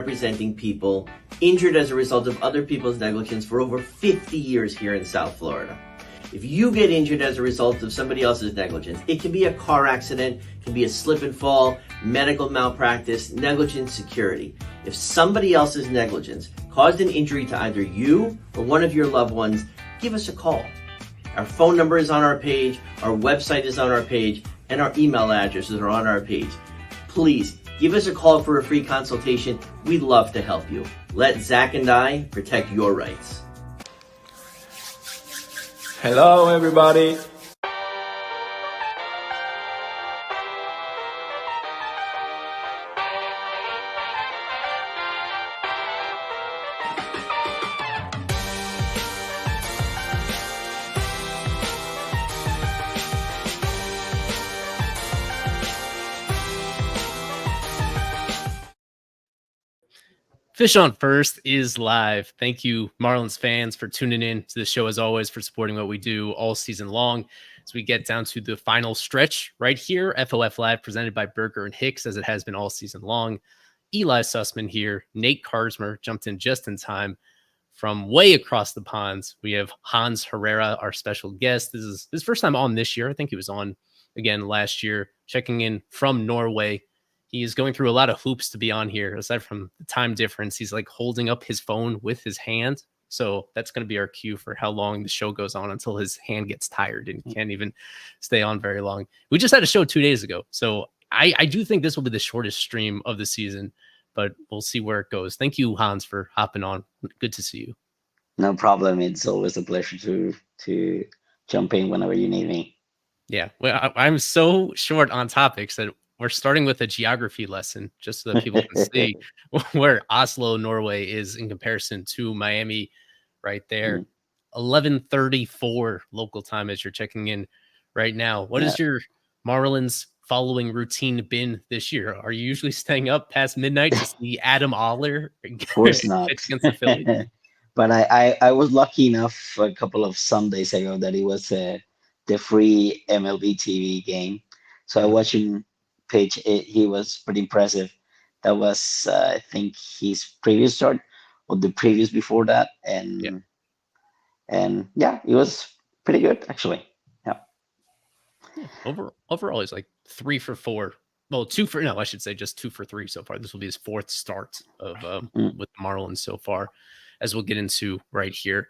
representing people injured as a result of other people's negligence for over 50 years here in South Florida. If you get injured as a result of somebody else's negligence, it can be a car accident, it can be a slip and fall, medical malpractice, negligent security. If somebody else's negligence caused an injury to either you or one of your loved ones, give us a call. Our phone number is on our page, our website is on our page, and our email addresses are on our page. Please give us a call for a free consultation. We'd love to help you. Let Zach and I protect your rights. Hello, everybody. Fish on First is live. Thank you, Marlins fans, for tuning in to the show, as always, for supporting what we do all season long. As we get down to the final stretch right here, FOF Live, presented by Berger and Hicks, as it has been all season long. Eli Sussman here. Nate Karsmer jumped in just in time from way across the ponds. We have Hans Herrera, our special guest. This is his first time on this year. I think he was on again last year, checking in from Norway. He is going through a lot of hoops to be on here. Aside from the time difference, he's like holding up his phone with his hand. So that's going to be our cue for how long the show goes on until his hand gets tired and he can't even stay on very long. We just had a show 2 days ago. So I do think this will be the shortest stream of the season, but we'll see where it goes. Thank you, Hans, for hopping on. Good to see you. No problem. It's always a pleasure to jump in whenever you need me. Yeah, well, I'm so short on topics that we're starting with a geography lesson just so that people can see where Oslo, Norway is in comparison to Miami right there. 11:34 local time as you're checking in right now. What has your Marlins following routine been this year? Are you usually staying up past midnight to see Adam Oller Of course not. against the Phillies? But I was lucky enough a couple of Sundays ago that it was the free MLB TV game. So I watched him pitch. He was pretty impressive. That was, I think, his previous start or the previous before that. And yeah, it was pretty good, actually. Yeah. Overall, he's like 3 for 4. Well, 2 for, no, I should say just 2 for 3 so far. This will be his 4th start of with the Marlins so far, as we'll get into right here.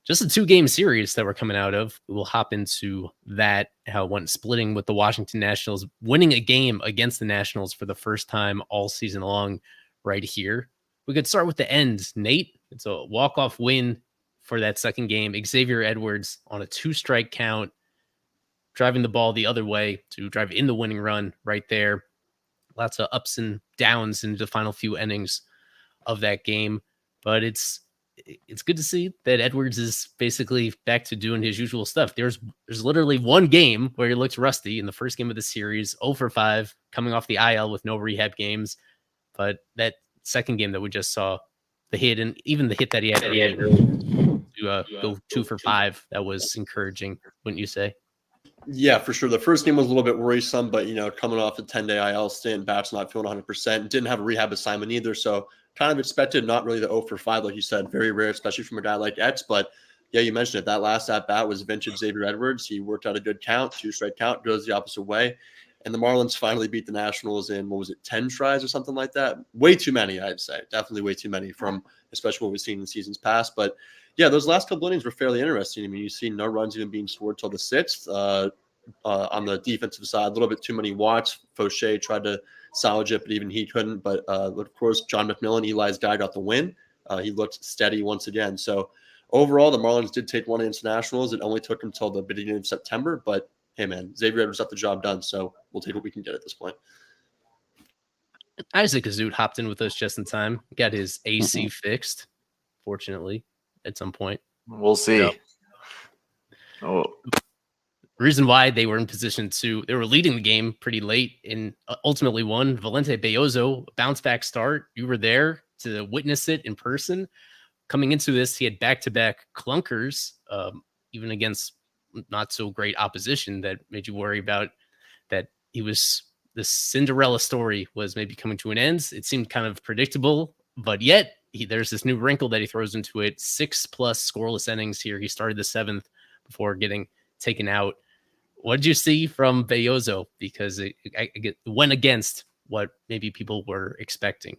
Just a 2-game series that we're coming out of. We'll hop into that, how it went splitting with the Washington Nationals, winning a game against the Nationals for the first time all season long right here. We could start with the end. Nate, it's a walk-off win for that second game. Xavier Edwards on a 2-strike count, driving the ball the other way to drive in the winning run right there. Lots of ups and downs in the final few innings of that game, but it's good to see that Edwards is basically back to doing his usual stuff. There's literally one game where he looks rusty in the first game of the series, 0 for 5, coming off the IL with no rehab games. But that second game that we just saw, the hit and even the hit that he had to go 2 for 5, that was encouraging, wouldn't you say? Yeah, for sure. The first game was a little bit worrisome, but, coming off a 10-day IL stint, Bat's not feeling 100%. Didn't have a rehab assignment either, so kind of expected, not really the 0 for 5, like you said. Very rare, especially from a guy like Etz. But, yeah, you mentioned it. That last at-bat was vintage Xavier Edwards. He worked out a good count, 2-strike count, goes the opposite way. And the Marlins finally beat the Nationals in, 10 tries or something like that? Way too many, I'd say. Definitely way too many from especially what we've seen in seasons past. But, yeah, those last couple innings were fairly interesting. I mean, you see no runs even being scored till the 6th. On the defensive side, a little bit too many walks. Fauché tried to salvage it, but even he couldn't. But of course, John McMillan, Eli's guy, got the win. He looked steady once again. So overall, the Marlins did take one against the Nationals. It only took until the beginning of September. But hey, man, Xavier Edwards got the job done. So we'll take what we can get at this point. Isaac Azut hopped in with us just in time. Got his AC fixed, fortunately, at some point. We'll see. So, reason why they were in position they were leading the game pretty late and ultimately won. Valente Bellozo, bounce back start. You were there to witness it in person. Coming into this, he had back-to-back clunkers, even against not so great opposition that made you worry about that the Cinderella story was maybe coming to an end. It seemed kind of predictable But yet there's this new wrinkle that he throws into it. 6+ scoreless innings here. He started the 7th before getting taken out. What did you see from Belloso? Because it went against what maybe people were expecting.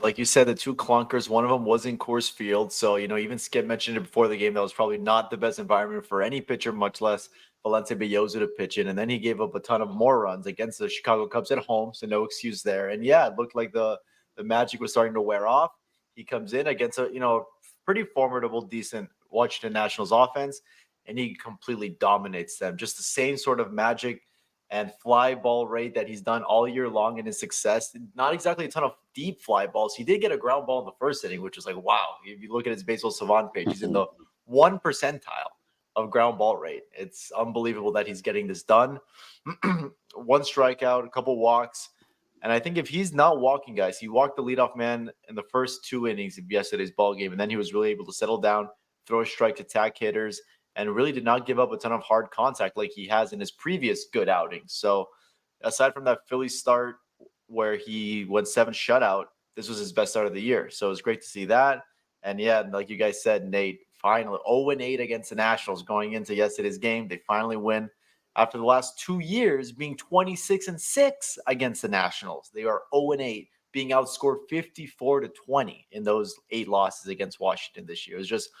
Like you said, the 2 clunkers, one of them was in Coors Field. So, even Skip mentioned it before the game. That was probably not the best environment for any pitcher, much less Valente Belloso to pitch in. And then he gave up a ton of more runs against the Chicago Cubs at home. So no excuse there. And yeah, it looked like the magic was starting to wear off. He comes in against a, pretty formidable, decent Washington Nationals offense, and he completely dominates them. Just the same sort of magic and fly ball rate that he's done all year long in his success. Not exactly a ton of deep fly balls. He did get a ground ball in the first inning, which was like, wow. If you look at his baseball savant page, he's in the 1 percentile of ground ball rate. It's unbelievable that he's getting this done. 1 strikeout, a couple walks. And I think if he's not walking, guys, he walked the leadoff man in the first 2 innings of yesterday's ball game. And then he was really able to settle down, throw a strike to attack hitters, and really did not give up a ton of hard contact like he has in his previous good outings. So aside from that Phillies start where he went 7 shutout, this was his best start of the year. So it was great to see that. And yeah, like you guys said, Nate, finally 0-8 against the Nationals going into yesterday's game. They finally win after the last 2 years being 26-6 against the Nationals. They are 0-8, being outscored 54-20 in those 8 losses against Washington this year. It was just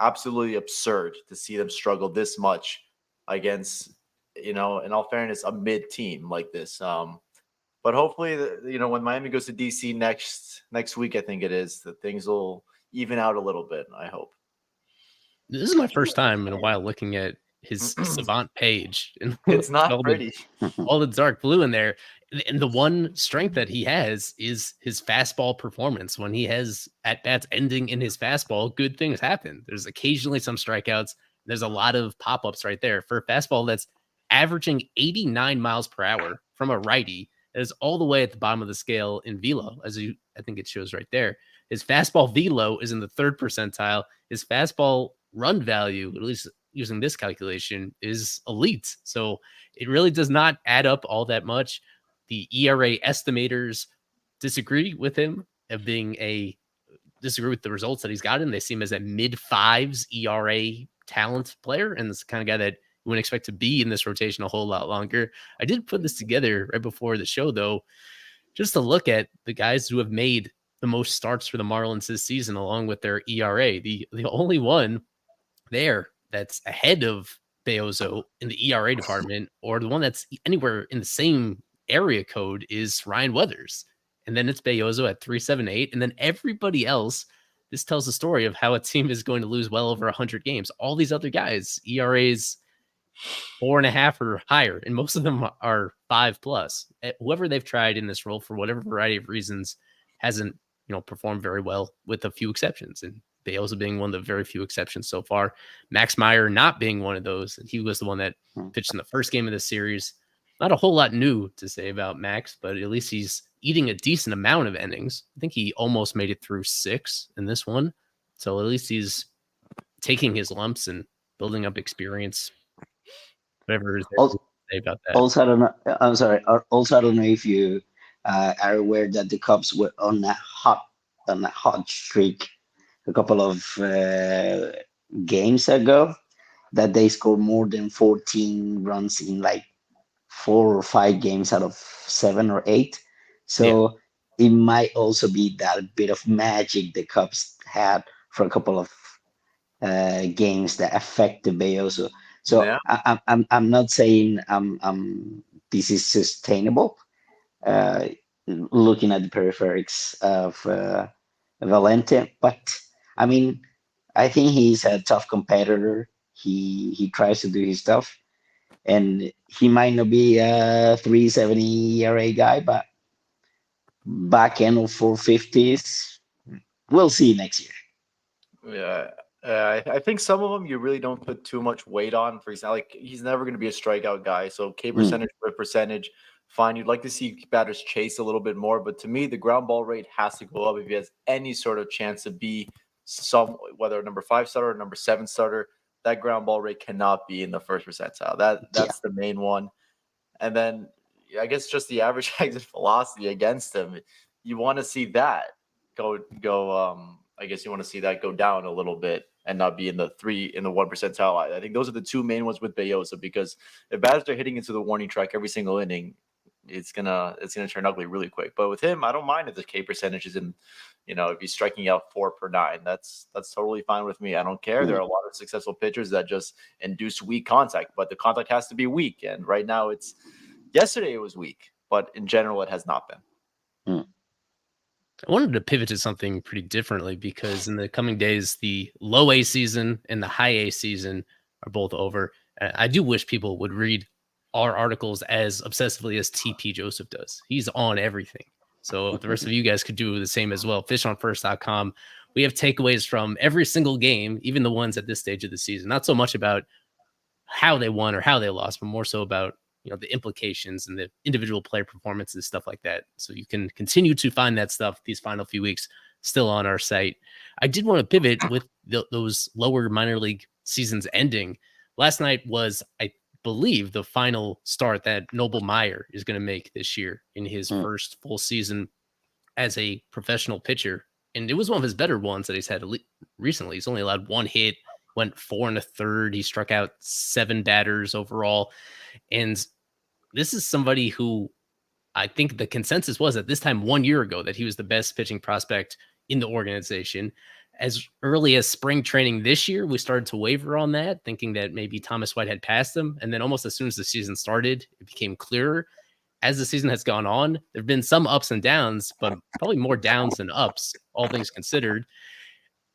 absolutely absurd to see them struggle this much against, in all fairness, a mid team like this. But hopefully, when Miami goes to DC next week, I think it is, that things will even out a little bit. I hope. This is my first time in a while looking at his savant page, and It's not all pretty. all the dark blue in there. And the one strength that he has is his fastball performance. When he has at-bats ending in his fastball, good things happen. There's occasionally some strikeouts. There's a lot of pop-ups right there. For a fastball that's averaging 89 miles per hour from a righty, that is all the way at the bottom of the scale in velo, I think it shows right there. His fastball velo is in the 3rd percentile. His fastball run value, at least using this calculation, is elite. So it really does not add up all that much. The ERA estimators disagree with him disagree with the results that he's gotten. They see him as a mid-5s ERA talent player, and it's the kind of guy that you wouldn't expect to be in this rotation a whole lot longer. I did put this together right before the show, though, just to look at the guys who have made the most starts for the Marlins this season, along with their ERA. The only one there that's ahead of Belloso in the ERA department, or the one that's anywhere in the same area code, is Ryan Weathers. And then it's Belloso at 3.78. And then everybody else, this tells the story of how a team is going to lose well over 100 games. All these other guys, ERAs 4.5 or higher, and most of them are 5+. Whoever they've tried in this role, for whatever variety of reasons, hasn't performed very well, with a few exceptions. And Belloso being one of the very few exceptions so far. Max Meyer not being one of those. He was the one that pitched in the first game of the series. Not a whole lot new to say about Max, but at least he's eating a decent amount of innings. I think he almost made it through 6 in this one. So at least he's taking his lumps and building up experience. Whatever is there to say about that. Also, I don't know. I'm sorry. Also, I don't know if you are aware that the Cubs were on a hot streak a couple of games ago, that they scored more than 14 runs in like 4 or 5 games out of 7 or 8. So it might also be that bit of magic the Cubs had for a couple of games that affected Belloso. So Yeah. I'm not saying this is sustainable. Looking at the peripheries of Valente, but I mean, I think he's a tough competitor. He tries to do his stuff, and he might not be a 3.70 ERA guy, but back end of 4.50s, we'll see next year. Yeah. I think some of them you really don't put too much weight on. For example, like, he's never going to be a strikeout guy. So K percentage per percentage, fine. You'd like to see batters chase a little bit more, but to me, the ground ball rate has to go up if he has any sort of chance to be whether a number 5 starter or number 7 starter. That ground ball rate cannot be in the 1st percentile. That's the main one. And then I guess just the average exit velocity against him. You want to see that go. I guess you want to see that go down a little bit and not be in the 1 percentile. I think those are the two main ones with Bayosa, because if batters are hitting into the warning track every single inning, it's gonna turn ugly really quick. But with him, I don't mind if the K percentage is in, if he's striking out 4 per 9, that's totally fine with me. I don't care. There are a lot of successful pitchers that just induce weak contact, but the contact has to be weak. And right now, yesterday it was weak, but in general, it has not been. I wanted to pivot to something pretty differently, because in the coming days, the low A season and the high A season are both over. I do wish people would read our articles as obsessively as TP Joseph does. He's on everything. So the rest of you guys could do the same as well. Fishonfirst.com. We have takeaways from every single game, even the ones at this stage of the season. Not so much about how they won or how they lost, but more so about the implications and the individual player performances, stuff like that. So you can continue to find that stuff these final few weeks still on our site. I did want to pivot with those lower minor league seasons ending. Last night was, I believe, the final start that Noble Meyer is going to make this year in his first full season as a professional pitcher. And it was one of his better ones that he's had recently. He's only allowed 1 hit, went 4 1/3. He struck out 7 batters overall. And this is somebody who I think the consensus was at this time 1 year ago that he was the best pitching prospect in the organization. As early as spring training this year, we started to waver on that, thinking that maybe Thomas White had passed him. And then almost as soon as the season started, it became clearer. As the season has gone on, there have been some ups and downs, but probably more downs than ups, all things considered.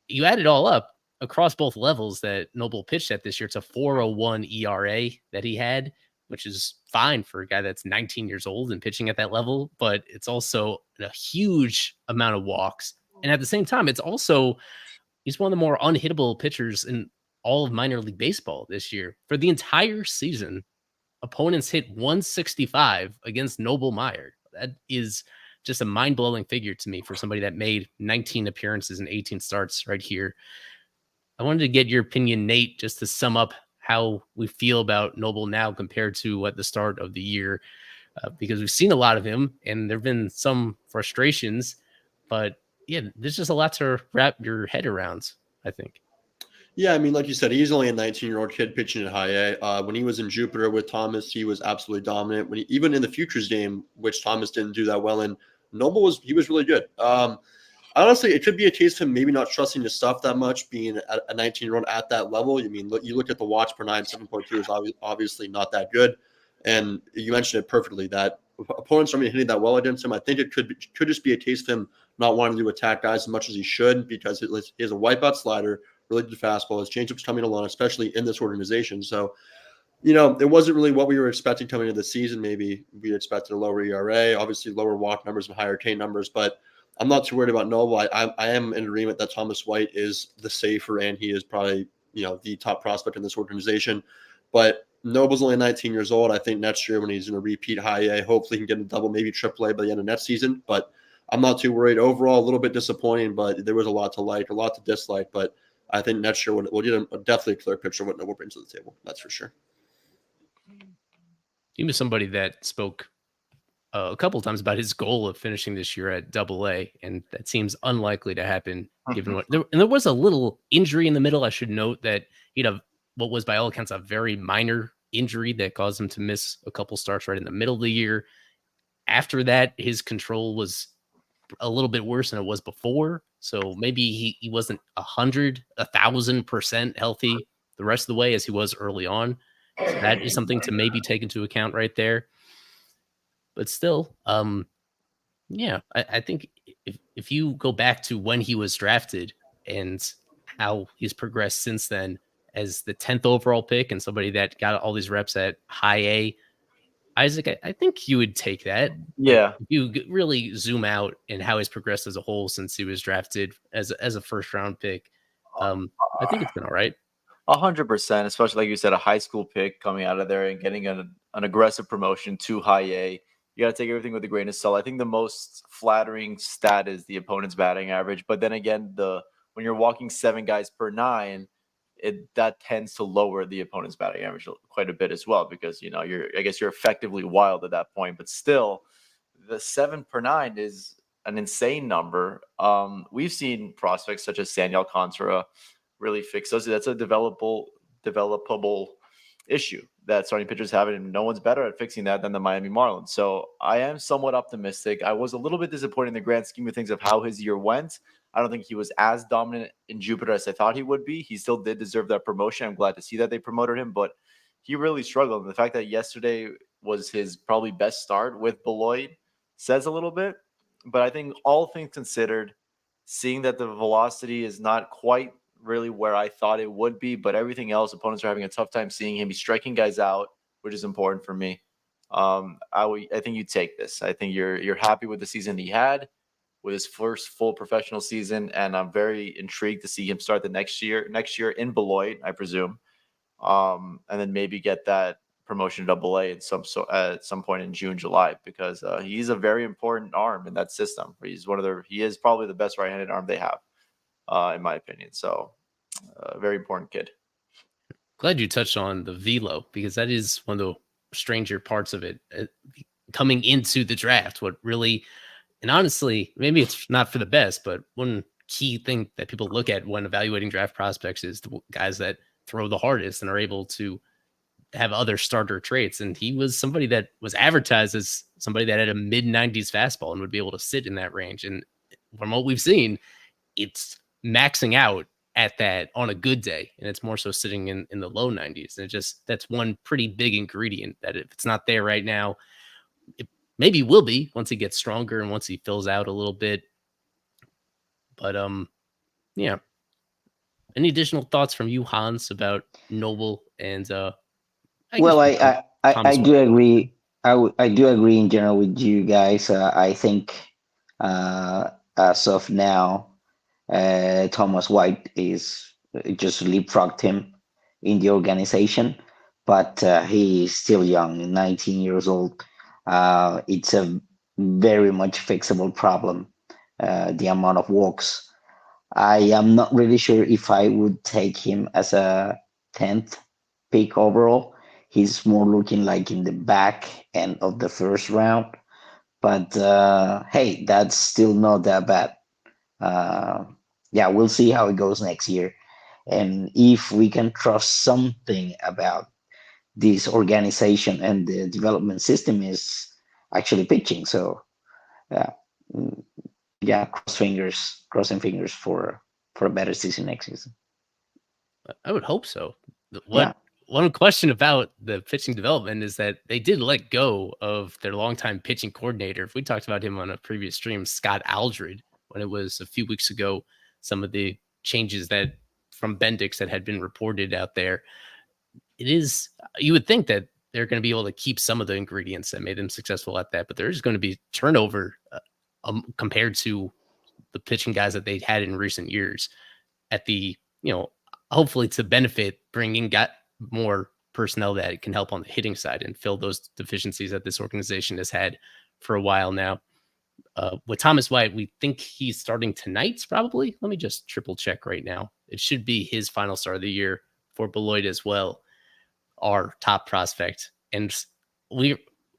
You add it all up across both levels that Noble pitched at this year. It's a 4.01 ERA that he had, which is fine for a guy that's 19 years old and pitching at that level, but it's also a huge amount of walks. And at the same time, he's one of the more unhittable pitchers in all of minor league baseball this year. For the entire season, opponents hit 165 against Noble Meyer. That is just a mind-blowing figure to me for somebody that made 19 appearances and 18 starts right here. I wanted to get your opinion, Nate, just to sum up how we feel about Noble now compared to at the start of the year, because we've seen a lot of him and there've been some frustrations, but yeah, there's just a lot to wrap your head around, I think. Yeah, I mean, like you said, he's only a 19-year-old kid pitching at high A. When he was in Jupiter with Thomas, he was absolutely dominant. Even in the Futures game, which Thomas didn't do that well in, Noble was really good. Honestly, it could be a case of him maybe not trusting his stuff that much, being a 19-year-old at that level. I mean, you look at the watch per 9, 7.2 is obviously not that good. And you mentioned it perfectly that opponents aren't hitting that well against him. I think it could just be a case of him not wanting to attack guys as much as he should, because he has a wipeout slider, really good fastball. His changeup's coming along, especially in this organization. So, it wasn't really what we were expecting coming into the season. Maybe we expected a lower ERA, obviously lower walk numbers and higher K numbers, but I'm not too worried about Noble. I am in agreement that Thomas White is the safer, and he is probably, the top prospect in this organization. But Noble's only 19 years old. I think next year when he's going to repeat high A, hopefully he can get a double, maybe triple A by the end of next season. But I'm not too worried. Overall, a little bit disappointing, but there was a lot to like, a lot to dislike. But I think next year we'll get definitely a clear picture of what Noble brings to the table. That's for sure. He was somebody that spoke a couple of times about his goal of finishing this year at Double A, and that seems unlikely to happen given there was a little injury in the middle. I should note that what was by all accounts a very minor injury that caused him to miss a couple starts right in the middle of the year. After that, his control was a little bit worse than it was before. So maybe he wasn't 1,000% healthy the rest of the way as he was early on. So that is something to maybe take into account right there. But still, I think if you go back to when he was drafted and how he's progressed since then as the 10th overall pick and somebody that got all these reps at high A, Isaac, I think you would take that. Yeah. If you really zoom out and how he's progressed as a whole since he was drafted as a first round pick, I think it's been all right. 100%, especially like you said, a high school pick coming out of there and getting an aggressive promotion to high A. You got to take everything with a grain of salt. I think the most flattering stat is the opponent's batting average. But then again, when you're walking 7 guys per 9, that tends to lower the opponent's batting average quite a bit as well, because you're effectively wild at that point. But still, the 7 per 9 is an insane number. We've seen prospects such as Sandy Alcantara really fix those. That's a developable issue that starting pitchers have, and no one's better at fixing that than the Miami Marlins. So I am somewhat optimistic. I was a little bit disappointed in the grand scheme of things of how his year went. I don't think he was as dominant in Jupiter as I thought he would be. He still did deserve that promotion. I'm glad to see that they promoted him, but he really struggled. And the fact that yesterday was his probably best start with Beloit says a little bit. But I think all things considered, seeing that the velocity is not quite really where I thought it would be, but everything else, opponents are having a tough time seeing him. He's striking guys out, which is important for me. I think you take this. I think you're happy with the season he had, with his first full professional season, and I'm very intrigued to see him start the next year in Beloit, I presume, and then maybe get that promotion to AA at some point in June, July, because he's a very important arm in that system. He is probably the best right-handed arm they have, in my opinion. So, very important kid. Glad you touched on the velo, because that is one of the stranger parts of it. Coming into the draft, what really, and honestly, maybe it's not for the best, but one key thing that people look at when evaluating draft prospects is the guys that throw the hardest and are able to have other starter traits. And he was somebody that was advertised as somebody that had a mid-90s fastball and would be able to sit in that range. And from what we've seen, it's maxing out at that on a good day, and it's more so sitting in the low 90s. And that's one pretty big ingredient that if it's not there right now, it maybe will be once he gets stronger and once he fills out a little bit. But yeah. Any additional thoughts from you, Hans, about Noble and I do agree. I do agree in general with you guys. I think as of now, Thomas White is just leapfrogged him in the organization, but he is still young, 19 years old. It's a very much fixable problem, the amount of walks. I am not really sure if I would take him as a 10th pick overall. He's more looking like in the back end of the first round. But hey, that's still not that bad. Yeah, we'll see how it goes next year. And if we can trust something about this organization and the development system is actually pitching. So yeah, crossing fingers for a better season next season. I would hope so. One question about the pitching development is that they did let go of their longtime pitching coordinator. If we talked about him on a previous stream, Scott Aldred, when it was a few weeks ago, some of the changes that from Bendix that had been reported out there, you would think that they're going to be able to keep some of the ingredients that made them successful at that, but there's going to be turnover compared to the pitching guys that they had in recent years at the, hopefully to benefit bringing more personnel that can help on the hitting side and fill those deficiencies that this organization has had for a while now. With Thomas White, we think he's starting tonight, probably. Let me just triple check right now. It should be his final start of the year for Beloit as well, our top prospect. And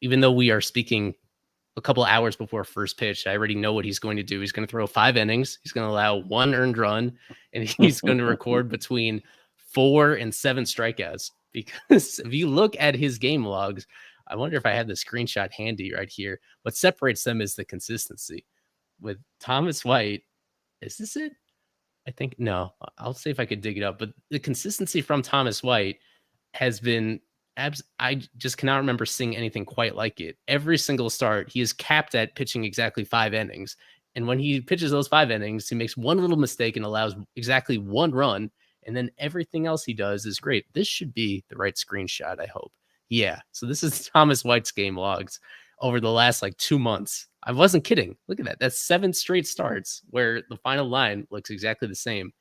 even though we are speaking a couple hours before first pitch, I already know what he's going to do. He's going to throw 5 innings. He's going to allow 1 earned run, and he's going to record between 4 and 7 strikeouts. Because if you look at his game logs, I wonder if I have the screenshot handy right here. What separates them is the consistency. With Thomas White, is this it? I think no. I'll see if I could dig it up. But the consistency from Thomas White has been I just cannot remember seeing anything quite like it. Every single start, he is capped at pitching exactly 5 innings. And when he pitches those 5 innings, he makes one little mistake and allows exactly 1 run. And then everything else he does is great. This should be the right screenshot, I hope. Yeah. So this is Thomas White's game logs over the last 2 months. I wasn't kidding. Look at that. That's 7 straight starts where the final line looks exactly the same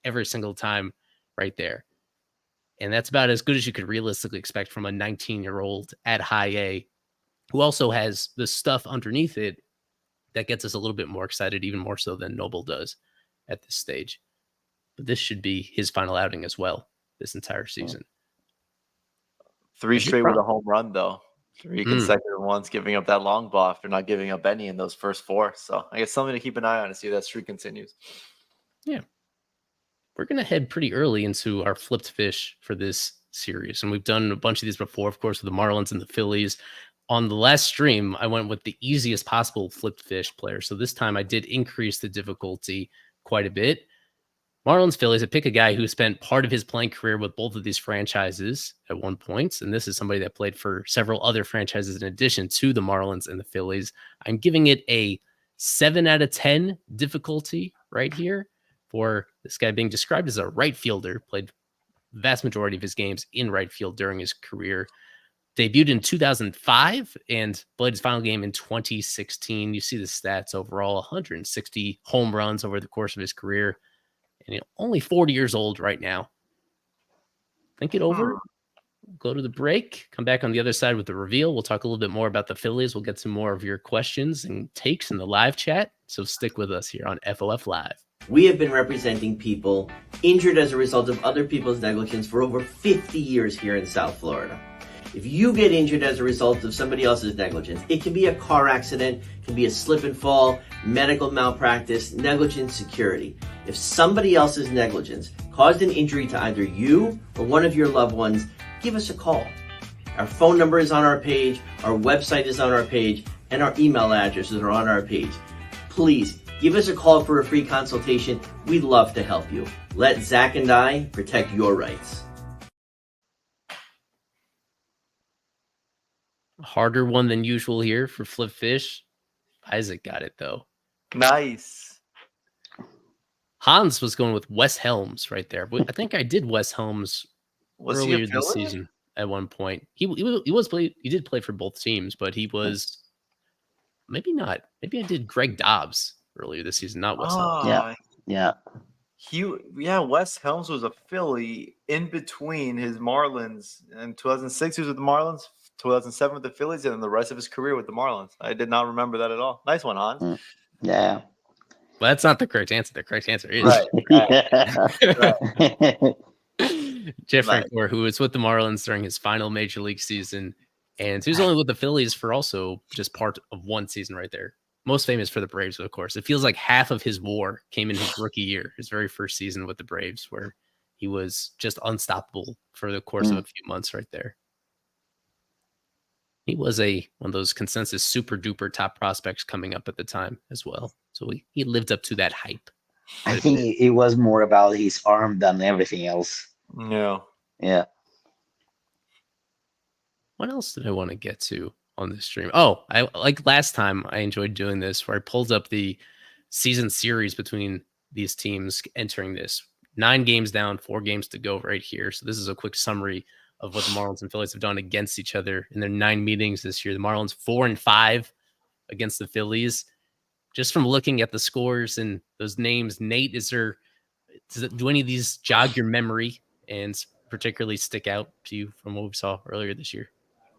every single time right there. And that's about as good as you could realistically expect from a 19-year-old at high A who also has the stuff underneath it that gets us a little bit more excited, even more so than Noble does at this stage. But this should be his final outing as well this entire season. 3 Big straight with a problem. home run, though. 3 consecutive ones, giving up that long ball after not giving up any in those first 4. So I guess something to keep an eye on to see if that streak continues. Yeah. We're going to head pretty early into our flipped fish for this series. And we've done a bunch of these before, of course, with the Marlins and the Phillies. On the last stream, I went with the easiest possible flipped fish player. So this time I did increase the difficulty quite a bit. Marlins, Phillies, I pick a guy who spent part of his playing career with both of these franchises at one point. And this is somebody that played for several other franchises in addition to the Marlins and the Phillies. I'm giving it a 7 out of 10 difficulty right here for this guy being described as a right fielder, played the vast majority of his games in right field during his career. Debuted in 2005 and played his final game in 2016. You see the stats overall, 160 home runs over the course of his career. And only 40 years old right now. Think it over. Go to the break. Come back on the other side with the reveal. We'll talk a little bit more about the Phillies. We'll get some more of your questions and takes in the live chat. So stick with us here on FOF Live. We have been representing people injured as a result of other people's negligence for over 50 years here in South Florida. If you get injured as a result of somebody else's negligence, it can be a car accident, it can be a slip and fall, medical malpractice, negligent security. If somebody else's negligence caused an injury to either you or one of your loved ones, give us a call. Our phone number is on our page, our website is on our page, and our email addresses are on our page. Please give us a call for a free consultation. We'd love to help you. Let Zach and I protect your rights. Harder one than usual here for Flip Fish. Isaac got it, though. Nice. Hans was going with Wes Helms right there. But I think I did Wes Helms earlier this season at one point. He did play for both teams, but he was maybe not. Maybe I did Greg Dobbs earlier this season, not Wes Helms. Yeah. Wes Helms was a Philly in between his Marlins. In 2006, he was with the Marlins. 2007 with the Phillies, and then the rest of his career with the Marlins. I did not remember that at all. Nice one, Hans. Yeah. Well, that's not the correct answer. The correct answer is Jeff Francoeur, who was with the Marlins during his final major league season, and he was only with the Phillies for also just part of one season right there. Most famous for the Braves, of course. It feels like half of his WAR came in his rookie year, his very first season with the Braves, where he was just unstoppable for the course of a few months right there. He was one of those consensus super duper top prospects coming up at the time as well. So he lived up to that hype. I think it was more about his arm than everything else. Yeah. What else did I want to get to on this stream? Oh, I like last time I enjoyed doing this where I pulled up the season series between these teams entering this. 9 games down, 4 games to go right here. So this is a quick summary of what the Marlins and Phillies have done against each other in their 9 meetings this year. The Marlins 4-5 against the Phillies. Just from looking at the scores and those names, Nate, do any of these jog your memory and particularly stick out to you from what we saw earlier this year?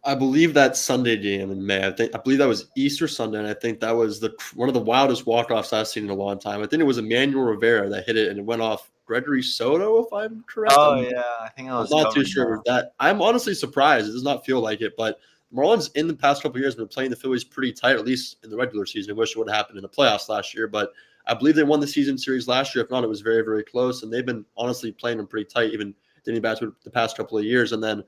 I believe that Sunday game in May. I believe that was Easter Sunday, and I think that was one of the wildest walk-offs I've seen in a long time. I think it was Emmanuel Rivera that hit it, and it went off Gregory Soto, if I'm correct. I think I was I'm not too sure with that. I'm honestly surprised. It does not feel like it, but Marlins in the past couple of years have been playing the Phillies pretty tight, at least in the regular season. I wish it would have happened in the playoffs last year, but I believe they won the season series last year. If not, it was very, very close, and they've been honestly playing them pretty tight, even dating back to the past couple of years. And then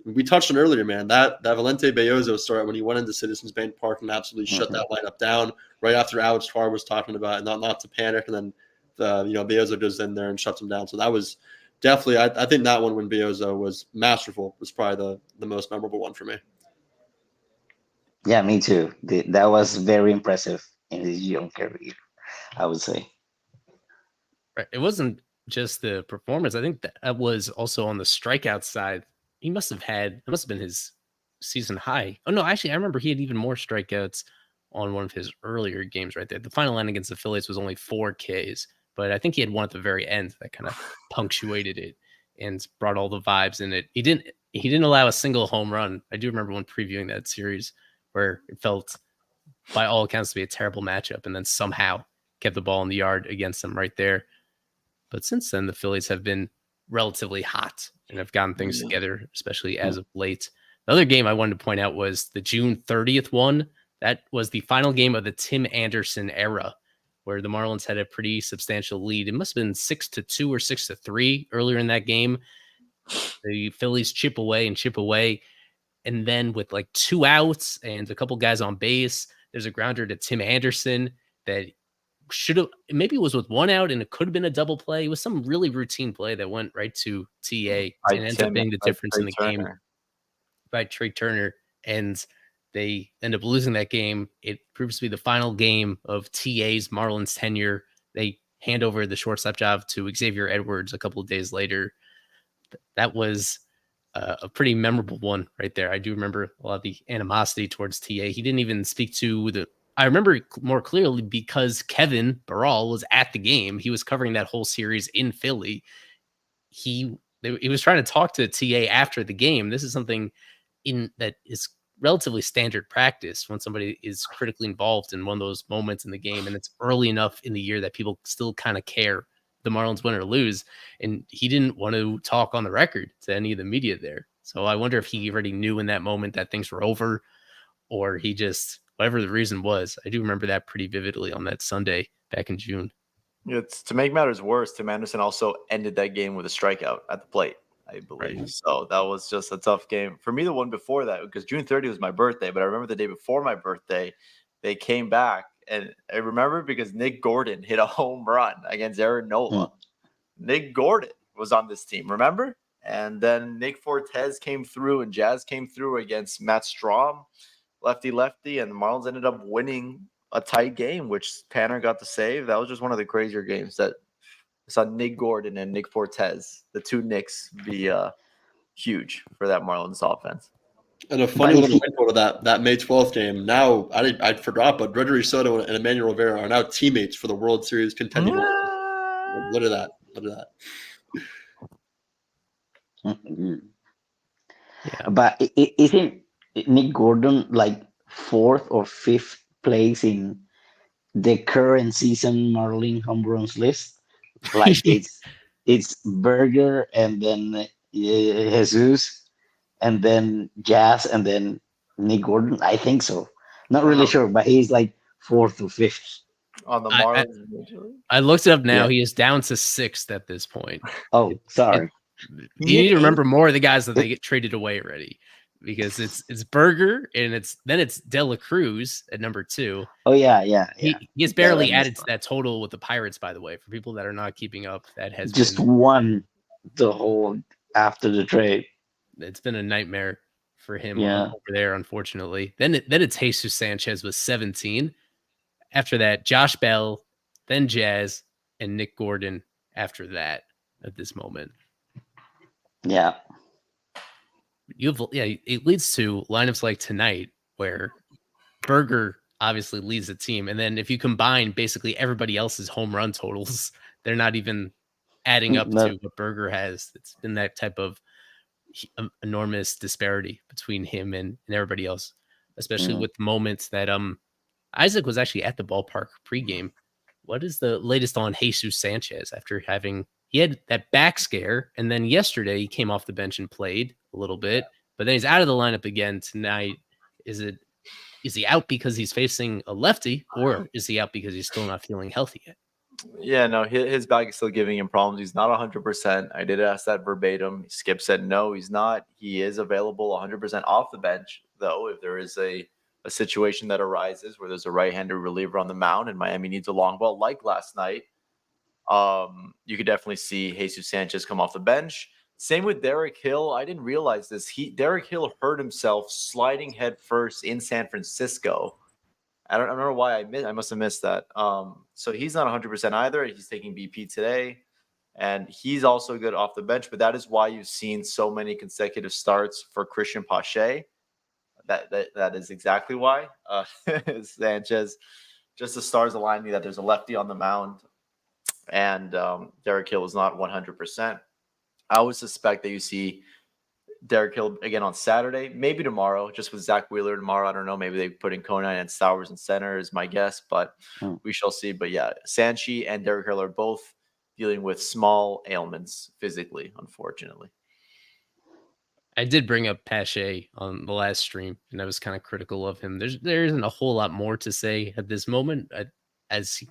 we touched on earlier, man, that Valente Belloso start when he went into Citizens Bank Park and absolutely shut that lineup down right after Alex Carr was talking about it, not to panic, and then Belloso goes in there and shuts him down. So that was definitely, I think that one when Belloso was masterful was probably the most memorable one for me. Yeah, me too. That was very impressive in his young career, I would say. Right. It wasn't just the performance. I think that was also on the strikeout side. It must have been his season high. Oh no, actually, I remember he had even more strikeouts on one of his earlier games right there. The final line against the Phillies was only 4 Ks, but I think he had one at the very end that kind of punctuated it and brought all the vibes in it. He didn't allow a single home run. I do remember when previewing that series where it felt by all accounts to be a terrible matchup, and then somehow kept the ball in the yard against them right there. But since then, the Phillies have been relatively hot and have gotten things together, especially as of late. The other game I wanted to point out was the June 30th one. That was the final game of the Tim Anderson era, where the Marlins had a pretty substantial lead. It must have been 6-2 or 6-3 earlier in that game. The Phillies chip away. And then with like 2 outs and a couple guys on base, there's a grounder to Tim Anderson that should have, maybe it was with 1 out and it could have been a double play. It was some really routine play that went right to TA and ends up being the difference in the game by Trey Turner. And they end up losing that game. It proves to be the final game of TA's Marlins tenure. They hand over the shortstop job to Xavier Edwards a couple of days later. That was a pretty memorable one right there. I do remember a lot of the animosity towards TA. He didn't even speak to I remember more clearly because Kevin Barral was at the game. He was covering that whole series in Philly. He was trying to talk to TA after the game. This is something that is relatively standard practice when somebody is critically involved in one of those moments in the game, and it's early enough in the year that people still kind of care the Marlins win or lose. And he didn't want to talk on the record to any of the media there. So I wonder if he already knew in that moment that things were over, or he just, whatever the reason was. I do remember that pretty vividly on that Sunday back in June. It's to make matters worse, Tim Anderson also ended that game with a strikeout at the plate, I believe. Right. So that was just a tough game. For me, the one before that, because June 30th was my birthday, but I remember the day before my birthday, they came back. And I remember because Nick Gordon hit a home run against Aaron Nola. Nick Gordon was on this team, remember? And then Nick Fortes came through and Jazz came through against Matt Strahm, lefty, and the Marlins ended up winning a tight game, which Tanner got to save. That was just one of the crazier games that I saw Nick Gordon and Nick Fortes, the two Knicks, be huge for that Marlins offense. And a funny little anecdote of that May 12th game. Now, I forgot, but Gregory Soto and Emmanuel Rivera are now teammates for the World Series contending. Look at that. Yeah. But isn't Nick Gordon like 4th or 5th place in the current season Marlin home runs list? Like it's Berger and then Jesus and then Jazz and then Nick Gordon. I think so. Not really sure, but he's like 4th or 5th on the Marlins. I looked it up now. Yeah. He is down to 6th at this point. Oh, sorry. You need to remember more of the guys that they get traded away already, because it's Berger and it's De La Cruz at number 2. Oh yeah. He has barely added to that total with the Pirates, by the way. For people that are not keeping up, that has just won the whole after the trade. It's been a nightmare for him over there, unfortunately. Then it's Jesus Sanchez with 17. After that, Josh Bell, then Jazz, and Nick Gordon after that at this moment. Yeah. It leads to lineups like tonight where Berger obviously leads the team. And then if you combine basically everybody else's home run totals, they're not even adding up to what Berger has. It's been that type of enormous disparity between him and everybody else, especially with moments that Isaac was actually at the ballpark pregame. What is the latest on Jesus Sanchez after he had that back scare, and then yesterday he came off the bench and played a little bit, but then he's out of the lineup again tonight. Is he out because he's facing a lefty, or is he out because he's still not feeling healthy yet? Yeah, no, his back is still giving him problems. He's not 100%. I did ask that verbatim. Skip said no, he's not. He is available 100% off the bench, though, if there is a situation that arises where there's a right-handed reliever on the mound and Miami needs a long ball like last night. You could definitely see Jesus Sanchez come off the bench. Same with Derek Hill. I didn't realize this. Derek Hill hurt himself sliding head first in San Francisco. I don't know why I must have missed that. So he's not 100% either. He's taking BP today, and he's also good off the bench. But that is why you've seen so many consecutive starts for Christian Pache. That is exactly why. Sanchez, just the stars aligning that there's a lefty on the mound, and Derek Hill is not 100%. I would suspect that you see Derek Hill again on Saturday, maybe tomorrow, just with Zach Wheeler tomorrow. I don't know. Maybe they put in Conine and Stowers in center is my guess, but we shall see. But yeah, Sanchi and Derek Hill are both dealing with small ailments physically, unfortunately. I did bring up Pache on the last stream, and I was kind of critical of him. There isn't a whole lot more to say at this moment. As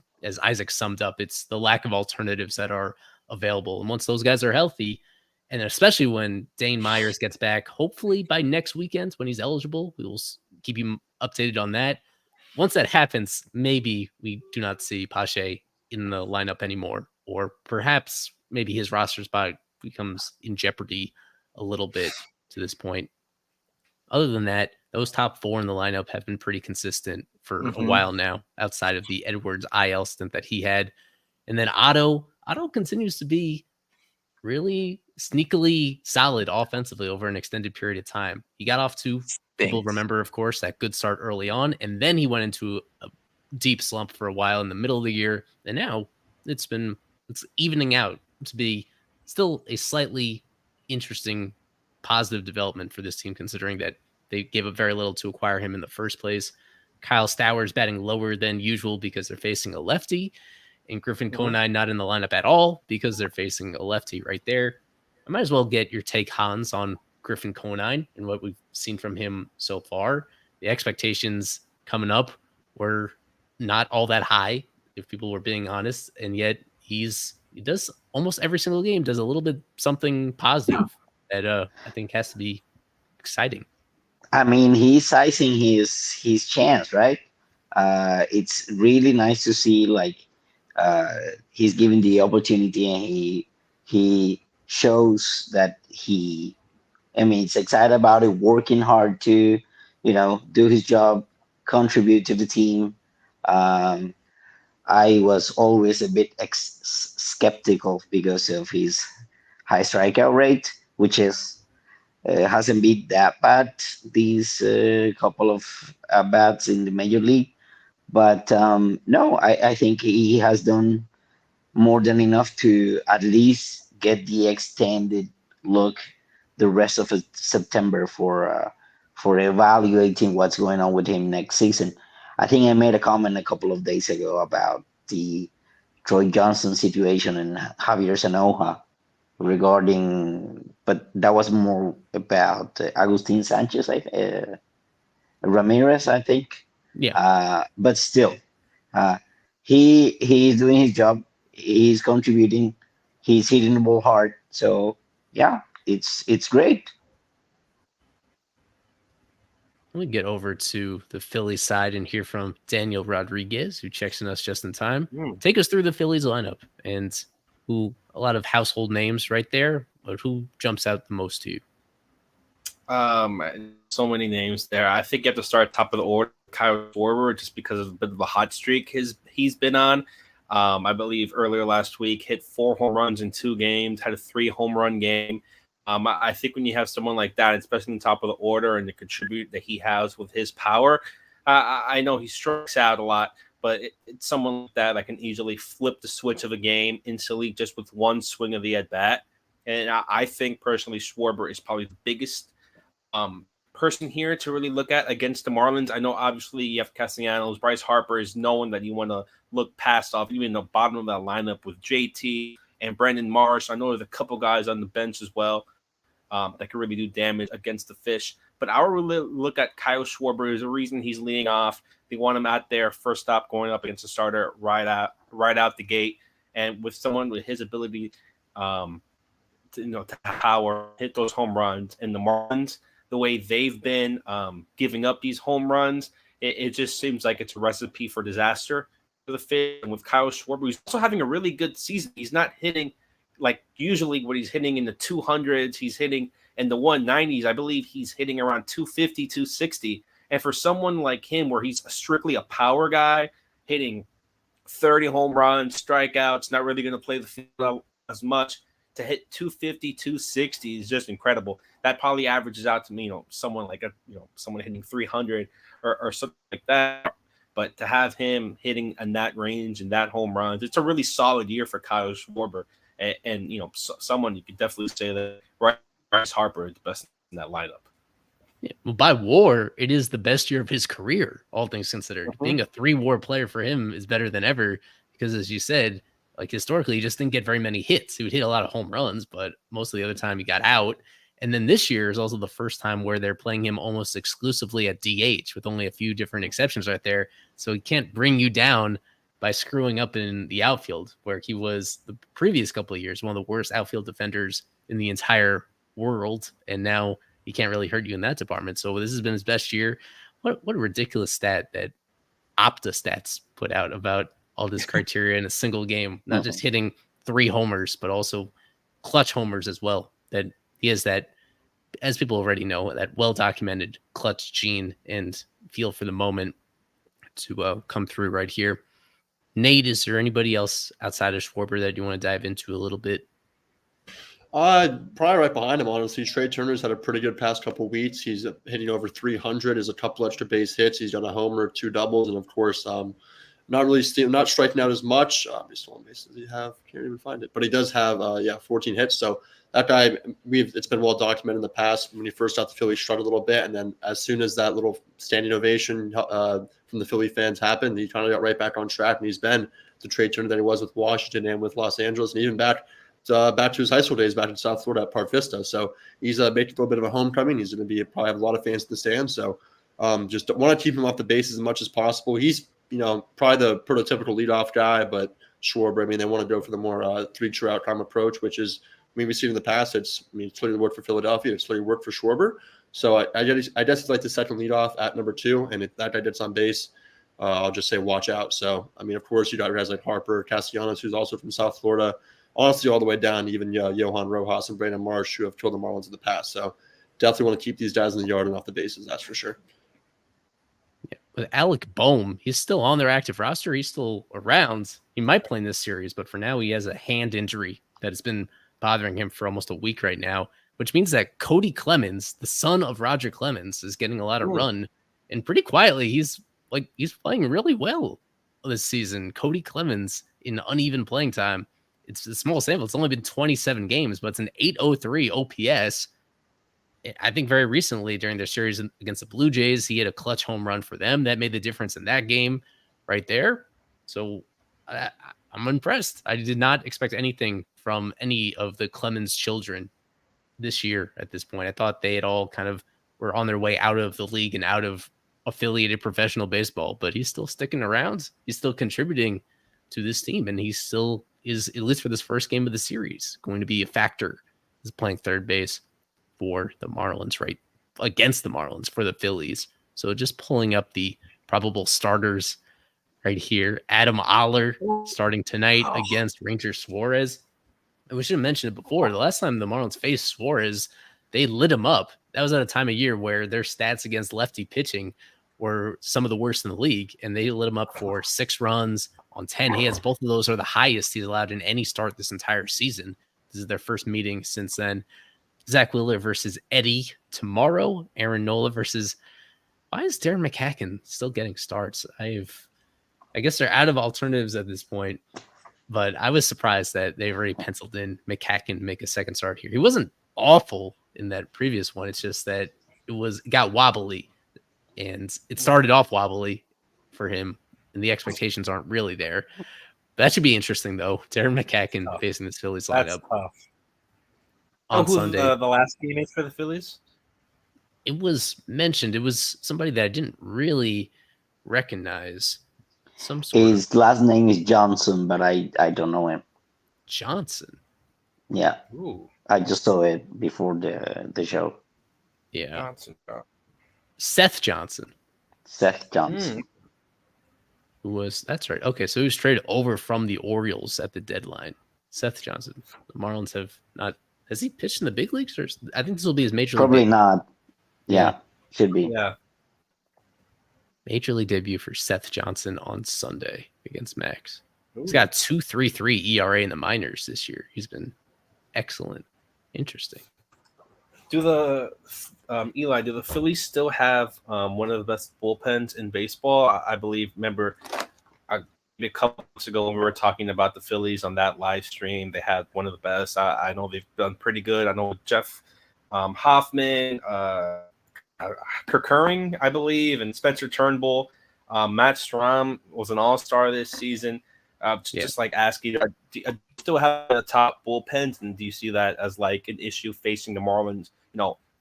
Isaac summed up, it's the lack of alternatives that are available. And once those guys are healthy, and especially when Dane Myers gets back, hopefully by next weekend when he's eligible, we will keep you updated on that. Once that happens, maybe we do not see Pache in the lineup anymore, or perhaps maybe his roster spot becomes in jeopardy a little bit to this point. Other than that, those top 4 in the lineup have been pretty consistent for a while now, outside of the Edwards IL stint that he had. And then Otto continues to be really sneakily solid offensively over an extended period of time. He got off to, people remember, of course, that good start early on, and then he went into a deep slump for a while in the middle of the year, and now it's evening out to be still a slightly interesting positive development for this team, considering that they gave up very little to acquire him in the first place. Kyle Stowers batting lower than usual because they're facing a lefty, and Griffin Conine not in the lineup at all because they're facing a lefty right there. I might as well get your take, Hans, on Griffin Conine and what we've seen from him so far. The expectations coming up were not all that high, if people were being honest, and yet he does almost every single game, does a little bit something positive that I think has to be exciting. I mean, he's sizing his chance, right? It's really nice to see, like, he's given the opportunity, and he shows that he's excited about it, working hard to, do his job, contribute to the team. I was always a bit skeptical because of his high strikeout rate, which hasn't been that bad these couple of bats in the major league. But no, I think he has done more than enough to at least get the extended look the rest of September for evaluating what's going on with him next season. I think I made a comment a couple of days ago about the Troy Johnson situation and Javier Sanoja but that was more about Agustin Sanchez, Ramirez, I think. Yeah. But still, he's doing his job. He's contributing. He's hitting the ball hard. So yeah, it's great. Let me get over to the Phillies side and hear from Daniel Rodriguez, who checks in us just in time. Take us through the Phillies lineup and who a lot of household names right there, but who jumps out the most to you? So many names there. I think you have to start top of the order, Kyle Schwarber, just because of a bit of a hot streak he's been on. I believe earlier last week hit 4 home runs in 2 games, had a 3 home run game. I think when you have someone like that, especially in the top of the order, and the contribute that he has with his power, I know he strikes out a lot, but it's someone like that can easily flip the switch of a game instantly just with one swing of the at bat. And I think personally, Schwarber is probably the biggest person here to really look at against the Marlins. I know obviously you have Castellanos, Bryce Harper is no one that you want to look past off, even the bottom of that lineup with JT and Brandon Marsh. I know there's a couple guys on the bench as well that can really do damage against the Fish. But I would really look at Kyle Schwarber. There's a reason he's leading off. They want him out there first stop going up against the starter right out the gate. And with someone with his ability to power, hit those home runs, and the Marlins, the way they've been giving up these home runs, it just seems like it's a recipe for disaster for the Fish. And with Kyle Schwarber, he's also having a really good season. He's not hitting like usually what he's hitting in the 200s. He's hitting in the 190s. I believe he's hitting around 250, 260. And for someone like him, where he's strictly a power guy, hitting 30 home runs, strikeouts, not really going to play the field as much, to hit 250, 260 is just incredible. That probably averages out to me, someone like someone hitting 300 or something like that. But to have him hitting in that range and that home runs, it's a really solid year for Kyle Schwarber. And someone you could definitely say that Bryce Harper is the best in that lineup. Yeah, well, by WAR, it is the best year of his career, all things considered. Being a 3 WAR player for him is better than ever because, as you said, Like historically, he just didn't get very many hits. He would hit a lot of home runs, but most of the other time he got out. And then this year is also the first time where they're playing him almost exclusively at DH with only a few different exceptions right there. So he can't bring you down by screwing up in the outfield, where he was the previous couple of years one of the worst outfield defenders in the entire world. And now he can't really hurt you in that department. So this has been his best year. What a ridiculous stat that Opta Stats put out about all this criteria in a single game, not just hitting 3 homers, but also clutch homers as well. That he has that, as people already know, that well-documented clutch gene and feel for the moment to come through right here. Nate, is there anybody else outside of Schwarber that you want to dive into a little bit? Probably right behind him, honestly. Trey Turner's had a pretty good past couple of weeks. He's hitting over 300, has a couple extra base hits. He's done a homer, 2 doubles, and of course, not striking out as much. Obviously, how many bases does he have? Can't even find it, but he does have 14 hits. So that guy, it's been well documented in the past. When he first got the Phillies, struggled a little bit, and then as soon as that little standing ovation from the Philly fans happened, he kind of got right back on track, and he's been the Trey Turner that he was with Washington and with Los Angeles, and even back to his high school days back in South Florida at Park Vista. So he's making a little bit of a homecoming. He's going to probably have a lot of fans in the stands. So just want to keep him off the base as much as possible. He's probably the prototypical leadoff guy, but Schwarber, they want to go for the more 3 true outcome approach, which is, we've seen in the past. It's clearly worked for Philadelphia. It's clearly worked for Schwarber. So I just like the second leadoff at number 2, and if that guy gets on base, I'll just say watch out. So of course, you got guys like Harper, Castellanos, who's also from South Florida. Honestly, all the way down to even Johan Rojas and Brandon Marsh, who have killed the Marlins in the past. So definitely want to keep these guys in the yard and off the bases. That's for sure. Yeah, with Alec Boehm, he's still on their active roster. He's still around. He might play in this series, but for now, he has a hand injury that has been bothering him for almost a week right now, which means that Cody Clemens, the son of Roger Clemens, is getting a lot of run. And pretty quietly, he's playing really well this season. Cody Clemens in uneven playing time. It's a small sample. It's only been 27 games, but it's an 803 OPS. I think very recently during their series against the Blue Jays, he had a clutch home run for them. That made the difference in that game right there. So I'm impressed. I did not expect anything from any of the Clemens children this year at this point. I thought they had all kind of were on their way out of the league and out of affiliated professional baseball, but he's still sticking around. He's still contributing to this team, and he still is, at least for this first game of the series, going to be a factor. He's playing third base for the Marlins, right? Against the Marlins for the Phillies. So just pulling up the probable starters right here. Adam Oller starting tonight against Ranger Suarez. And we should have mentioned it before. The last time the Marlins faced Suarez, they lit him up. That was at a time of year where their stats against lefty pitching were some of the worst in the league, and they lit him up for 6 runs on 10 hits. Both of those are the highest he's allowed in any start this entire season. This is their first meeting since then. Zach Wheeler versus Eddie tomorrow. Aaron Nola versus... Why is Darren McCacken still getting starts? I guess they're out of alternatives at this point, but I was surprised that they've already penciled in McCacken to make a second start here. He wasn't awful in that previous one. It's just that it got wobbly, and it started off wobbly for him, and the expectations aren't really there. That should be interesting, though. Darren McCacken facing this Phillies lineup on Sunday. The last game is for the Phillies? It was mentioned. It was somebody that I didn't really recognize. Some sort His last name is Johnson, but I don't know him. Johnson. Yeah. Ooh. I just saw it before the show. Yeah. Johnson. Seth Johnson. Seth Johnson. That's right. Okay, so he was traded over from the Orioles at the deadline. Seth Johnson. The Marlins have not. Has he pitched in the big leagues? Or I think this will be his major league. Probably not. Yeah, should be. Yeah. Major league debut for Seth Johnson on Sunday against Max. He's got 2.33 ERA in the minors this year. He's been excellent. Interesting. Do the Phillies still have one of the best bullpens in baseball? I believe. Remember, a couple weeks ago when we were talking about the Phillies on that live stream, they had one of the best. I know they've done pretty good. I know Jeff Hoffman, Kerkering, I believe, and Spencer Turnbull. Matt Strahm was an all-star this season. Just like asking, do you still have the top bullpens, and do you see that as like an issue facing the Marlins?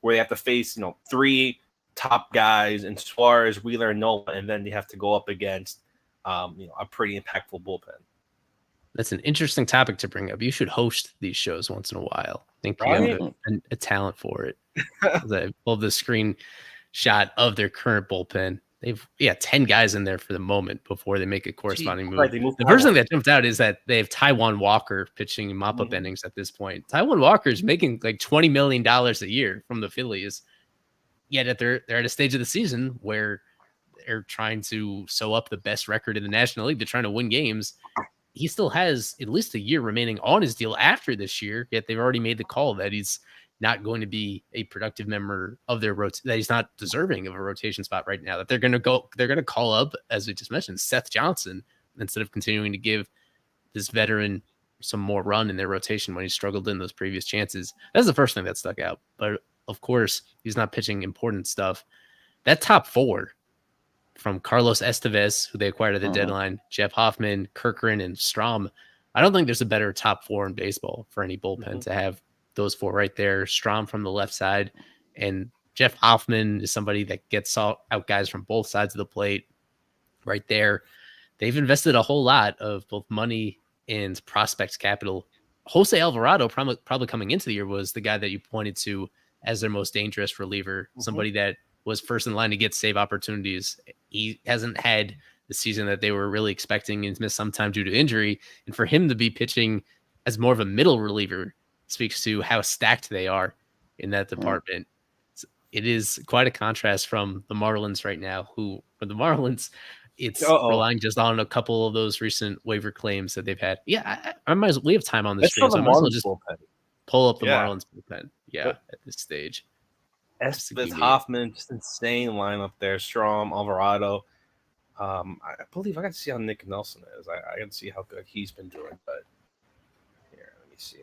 Where they have to face 3 top guys in Suarez, Wheeler, and Nola, and then they have to go up against a pretty impactful bullpen. That's an interesting topic to bring up. You should host these shows once in a while. I think you Right? have a talent for it. I love the screenshot of their current bullpen. They've 10 guys in there for the moment before they make a corresponding move. Right, they moved the first thing forward. that jumped out is that they have Taiwan Walker pitching mop-up innings at this point. Taiwan Walker is making like $20 million a year from the Phillies. Yet they're at a stage of the season where they're trying to sew up the best record in the National League. They're trying to win games. He still has at least a year remaining on his deal after this year, yet they've already made the call that he's not going to be a productive member of their that he's not deserving of a rotation spot right now, that they're going to call up, as we just mentioned, Seth Johnson, instead of continuing to give this veteran some more run in their rotation when he struggled in those previous chances. That's the first thing that stuck out. But of course, he's not pitching important stuff. That top 4 from Carlos Estevez, who they acquired at the deadline, Jeff Hoffman, Kirkren, and Strom. I don't think there's a better top 4 in baseball for any bullpen to have those 4 right there. Strom from the left side, and Jeff Hoffman is somebody that gets out guys from both sides of the plate right there. They've invested a whole lot of both money and prospect capital. Jose Alvarado, probably coming into the year, was the guy that you pointed to as their most dangerous reliever, somebody that was first in line to get save opportunities. He hasn't had the season that they were really expecting. He's missed some time due to injury. And for him to be pitching as more of a middle reliever speaks to how stacked they are in that department. It is quite a contrast from the Marlins right now, who for the Marlins, it's relying just on a couple of those recent waiver claims that they've had. Yeah, we have time on the stream, so I might as well just pull up the Marlins bullpen. Yeah, at this stage. Estevez, Hoffman, just insane lineup there. Strom, Alvarado. I believe I got to see how Nick Nelson is. I got to see how good he's been doing. But here, let me see.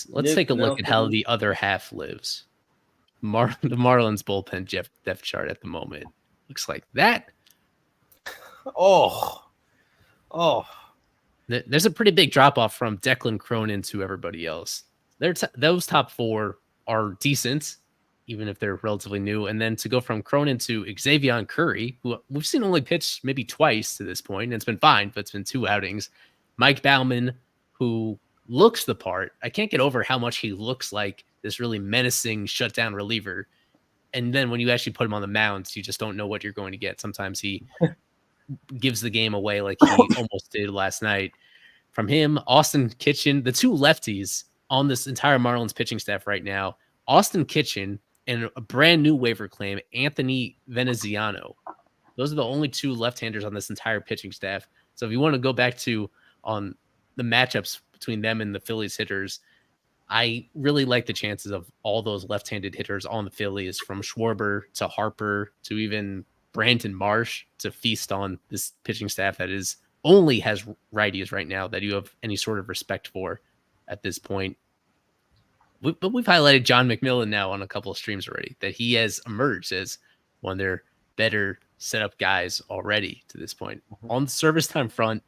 Let's take a look at how the other half lives. The Marlins bullpen depth chart at the moment looks like that. There's a pretty big drop off from Declan Cronin to everybody else. Those top 4 are decent, even if they're relatively new. And then to go from Cronin to Xavier Curry, who we've seen only pitch maybe twice to this point, and it's been fine, but it's been 2 outings. Mike Baumann, who looks the part. I can't get over how much he looks like this really menacing shutdown reliever. And then when you actually put him on the mound, you just don't know what you're going to get. Sometimes he gives the game away like he almost did last night. From him, Austin Kitchen, the 2 lefties on this entire Marlins pitching staff right now, Austin Kitchen and a brand new waiver claim, Anthony Veneziano. Those are the only 2 left-handers on this entire pitching staff. So if you want to go back to on the matchups between them and the Phillies hitters, I really like the chances of all those left-handed hitters on the Phillies, from Schwarber to Harper to even Brandon Marsh, to feast on this pitching staff that only has righties right now that you have any sort of respect for at this point. But we've highlighted John McMillan now on a couple of streams already, that he has emerged as one of their better setup guys already to this point. On the service time front,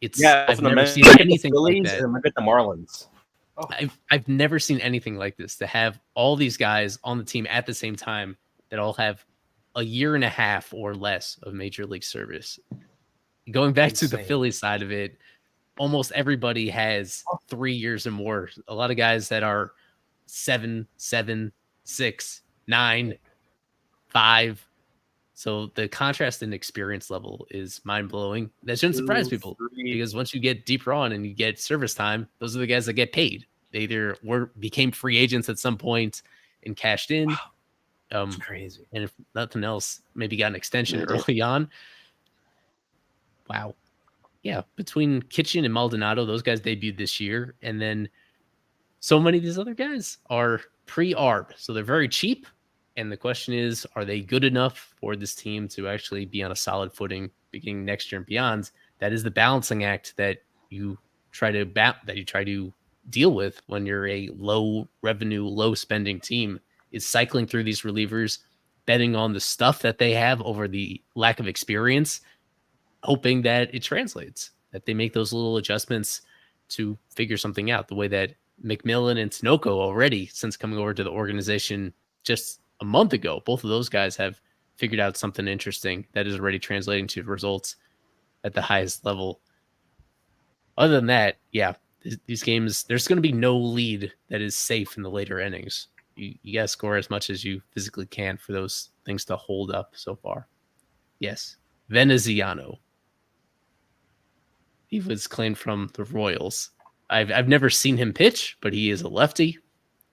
I've never seen anything like that. Look at the Marlins. I've never seen anything like this, to have all these guys on the team at the same time that all have a year and a half or less of major league service. Going back to the Phillies side of it, almost everybody has 3 years or more. A lot of guys that are 7, 6, 9, 5. So the contrast in experience level is mind-blowing. That shouldn't surprise people, because once you get deeper on and you get service time, those are the guys that get paid. They either became free agents at some point and cashed in. Wow. That's crazy. And if nothing else, maybe got an extension early on. Wow. Yeah, between Kitchen and Maldonado, those guys debuted this year. And then so many of these other guys are pre-ARB. So they're very cheap. And the question is, are they good enough for this team to actually be on a solid footing beginning next year and beyond? That is the balancing act that you try to deal with when you're a low revenue, low spending team, is cycling through these relievers, betting on the stuff that they have over the lack of experience, hoping that it translates, that they make those little adjustments to figure something out, the way that McMillan and Tinoco already, since coming over to the organization just a month ago, both of those guys have figured out something interesting that is already translating to results at the highest level. Other than that, yeah, these games, there's going to be no lead that is safe in the later innings. You got to score as much as you physically can for those things to hold up so far. Yes, Veneziano. He was claimed from the Royals. I've never seen him pitch, but he is a lefty,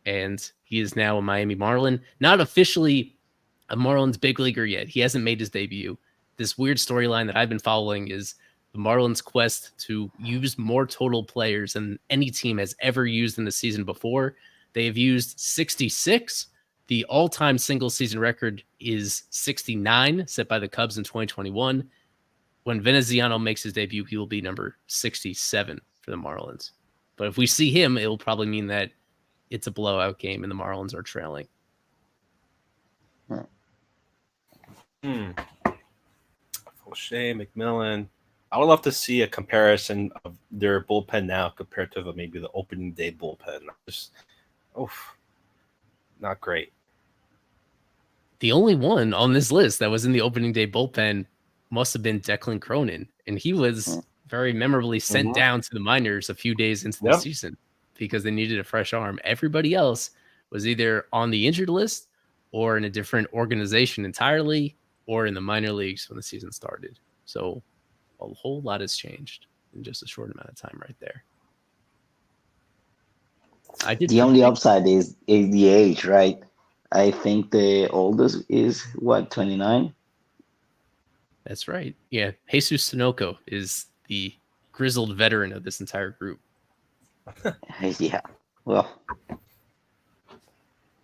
and he is now a Miami Marlin. Not officially a Marlins big leaguer yet. He hasn't made his debut. This weird storyline that I've been following is the Marlins' quest to use more total players than any team has ever used in the season before. They have used 66. The all-time single-season record is 69, set by the Cubs in 2021. When Veneziano makes his debut, he will be number 67 for the Marlins. But if we see him, it will probably mean that it's a blowout game and the Marlins are trailing. O'Shea, McMillan. I would love to see a comparison of their bullpen now compared to maybe the opening day bullpen. Just, not great. The only one on this list that was in the opening day bullpen must have been Declan Cronin, and he was very memorably sent down to the minors a few days into the season because they needed a fresh arm. Everybody else was either on the injured list or in a different organization entirely or in the minor leagues when the season started. So a whole lot has changed in just a short amount of time right there. The only upside is the age, right? I think the oldest is 29? That's right. Yeah. Jesus Tinoco is the grizzled veteran of this entire group. Yeah. Well,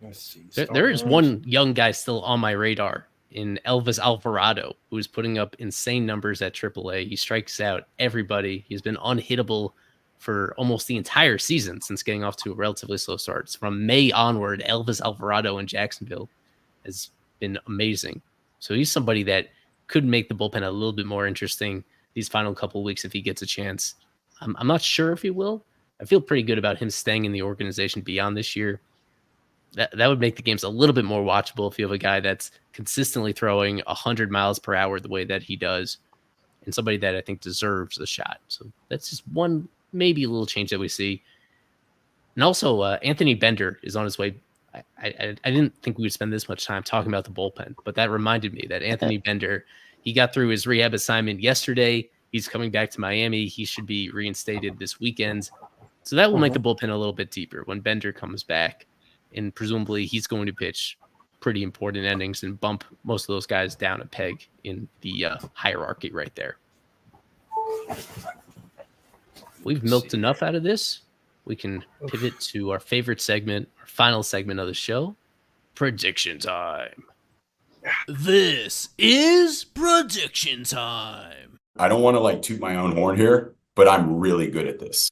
Let's see. There is one young guy still on my radar in Elvis Alvarado, who is putting up insane numbers at AAA. He strikes out everybody. He's been unhittable for almost the entire season since getting off to a relatively slow start. So from May onward, Elvis Alvarado in Jacksonville has been amazing. So he's somebody that could make the bullpen a little bit more interesting these final couple of weeks if he gets a chance. I'm not sure if he will. I feel pretty good about him staying in the organization beyond this year. That would make the games a little bit more watchable if you have a guy that's consistently throwing 100 miles per hour the way that he does, and somebody that I think deserves a shot. So that's just one maybe a little change that we see. And also, Anthony Bender is on his way. I didn't think we would spend this much time talking about the bullpen, but that reminded me that Anthony Bender, he got through his rehab assignment yesterday. He's coming back to Miami. He should be reinstated this weekend. So that will make the bullpen a little bit deeper when Bender comes back. And presumably he's going to pitch pretty important innings and bump most of those guys down a peg in the hierarchy right there. We've milked enough out of this. We can pivot to our favorite segment, our final segment of the show, prediction time. This is prediction time. I don't want to toot my own horn here, but I'm really good at this.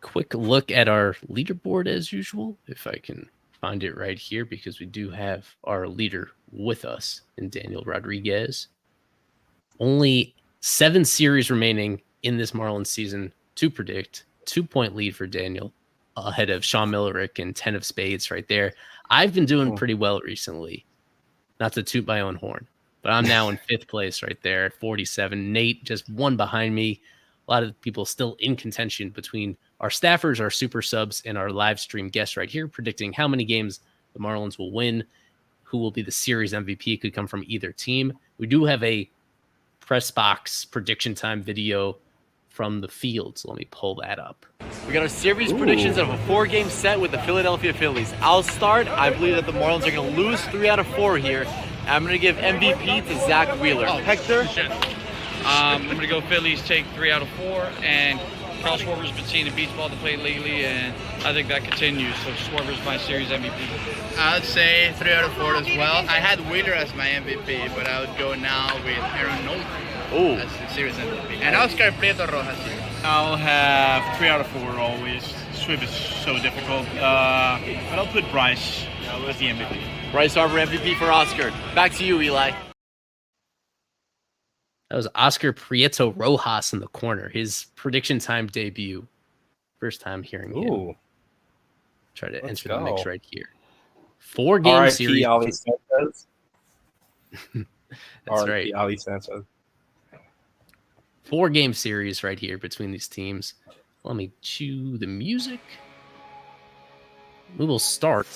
Quick look at our leaderboard as usual, if I can find it right here, because we do have our leader with us in Daniel Rodriguez. Only 7 series remaining in this Marlins season to predict. 2-point lead for Daniel ahead of Sean Millerick and 10 of spades right there. I've been doing pretty well recently, not to toot my own horn, but I'm now in 5th place right there at 47. Nate just one behind me. A lot of people still in contention between our staffers, our super subs, and our live stream guests right here, predicting how many games the Marlins will win, who will be the series MVP. Could come from either team. We do have a press box prediction time video from the field, so let me pull that up. We got our series predictions of a 4-game set with the Philadelphia Phillies. I'll start. I believe that the Marlins are going to lose 3 out of 4 here. I'm going to give MVP to Zach Wheeler. Hector? I'm going to go Phillies, take 3 out of 4, and Carl Schwarber's been seeing the beach ball to play lately, and I think that continues. So Schwarber's my series MVP. I would say 3 out of 4 as well. I had Wheeler as my MVP, but I would go now with Aaron Nola as the series MVP. And Oscar Prieto Rojas here. I'll have 3 out of 4 always. Swift is so difficult. But I'll put Bryce as the MVP. Bryce Harper MVP for Oscar. Back to you, Eli. That was Oscar Prieto Rojas in the corner. His prediction time debut. First time hearing him. Try to enter the mix right here. 4-game series. Ali Sanchez. That's right. Ali Sanchez. 4-game series right here between these teams. Let me cue the music. We will start.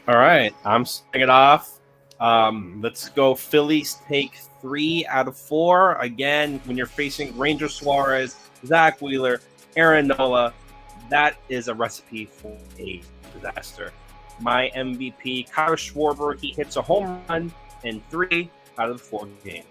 All right, I'm starting it off. Let's go. Phillies take 3 out of 4. Again, when you're facing Ranger Suarez, Zach Wheeler, Aaron Nola, that is a recipe for a disaster. My MVP, Kyle Schwarber, he hits a home run in 3 out of the 4 games.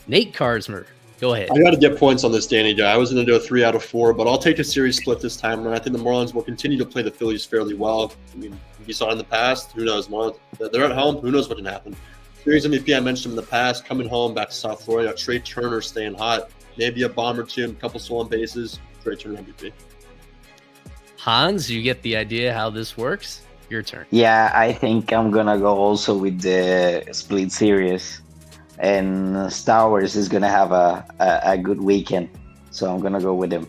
Nate Karsmer, go ahead. I got to get points on this, Danny. I was going to do a 3 out of 4, but I'll take a series split this time. And I think the Marlins will continue to play the Phillies fairly well. I mean, you saw in the past, who knows? Marlins, they're at home. Who knows what can happen? Series MVP, I mentioned in the past, coming home back to South Florida. Trey Turner staying hot. Maybe a bomb or two, a couple stolen bases. Trey Turner MVP. Hans, you get the idea how this works? Your turn. Yeah, I think I'm gonna go also with the split series, and Star Wars is gonna have a good weekend, so I'm gonna go with him.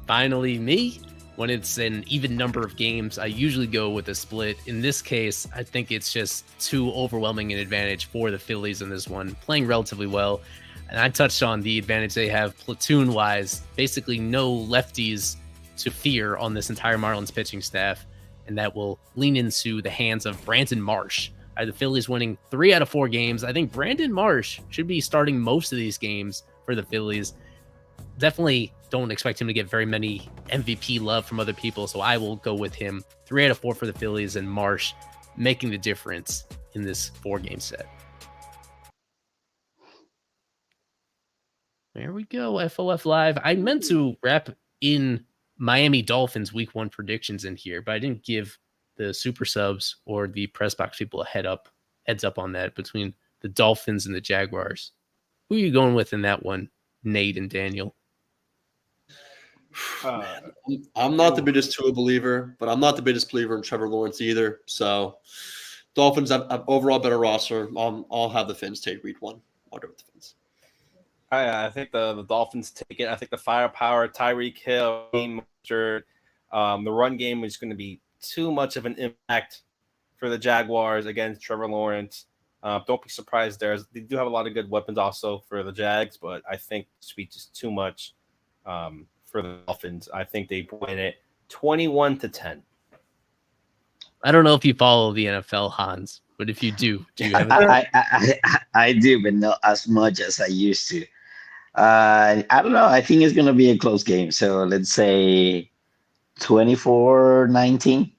Finally, me. When it's an even number of games, I usually go with a split. In this case, I think it's just too overwhelming an advantage for the Phillies in this one, playing relatively well. And I touched on the advantage they have platoon-wise, basically no lefties to fear on this entire Marlins pitching staff, and that will lean into the hands of Brandon Marsh. The Phillies winning 3 out of 4 games. I think Brandon Marsh should be starting most of these games for the Phillies. Definitely don't expect him to get very many MVP love from other people, so I will go with him. 3 out of 4 for the Phillies, and Marsh making the difference in this 4-game set. There we go, FOF Live. I meant to wrap in Miami Dolphins Week 1 predictions in here, but I didn't give the super subs or the press box people a heads up on that between the Dolphins and the Jaguars. Who are you going with in that one, Nate and Daniel? I'm not the biggest Tua believer, but I'm not the biggest believer in Trevor Lawrence either. So Dolphins have overall better roster. I'll have the Fins take Week 1. I'll go with the Fins. I think the Dolphins take it. I think the firepower, Tyreek Hill, the run game is going to be too much of an impact for the Jaguars against Trevor Lawrence. Don't be surprised there. They do have a lot of good weapons also for the Jags, but I think it's just too much for the Dolphins. I think they win it 21-10. I don't know if you follow the NFL, Hans, but if you do you have I do, but not as much as I used to. I don't know. I think it's going to be a close game. So let's say 24-19